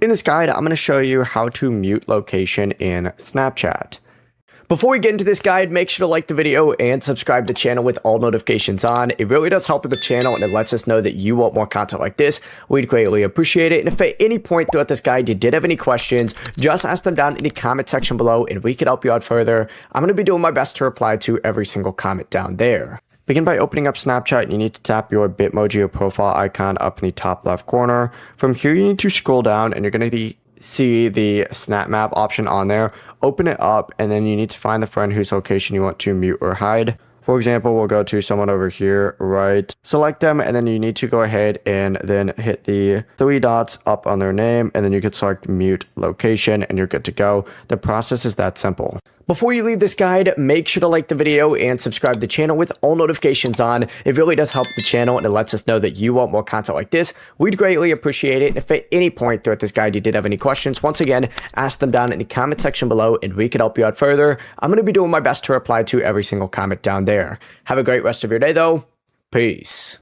In this guide, I'm going to show you how to mute location in Snapchat. Before we get into this guide, make sure to like the video and subscribe to the channel with all notifications on. It really does help with the channel and it lets us know that you want more content like this. We'd greatly appreciate it. And if at any point throughout this guide you did have any questions, just ask them down in the comment section below and we can help you out further. I'm going to be doing my best to reply to every single comment down there. Begin by opening up Snapchat. You need to tap your Bitmoji or profile icon up in the top left corner. From here, you need to scroll down and you're going to see the Snap Map option on there. Open it up and then you need to find the friend whose location you want to mute or hide. For example, we'll go to someone over here, right? Select them and then you need to go ahead and then hit the three dots up on their name and then you can select mute location and you're good to go. The process is that simple. Before you leave this guide, make sure to like the video and subscribe to the channel with all notifications on. It really does help the channel and it lets us know that you want more content like this. We'd greatly appreciate it. If at any point throughout this guide you did have any questions, once again, ask them down in the comment section below and we can help you out further. I'm going to be doing my best to reply to every single comment down there. Have a great rest of your day though. Peace.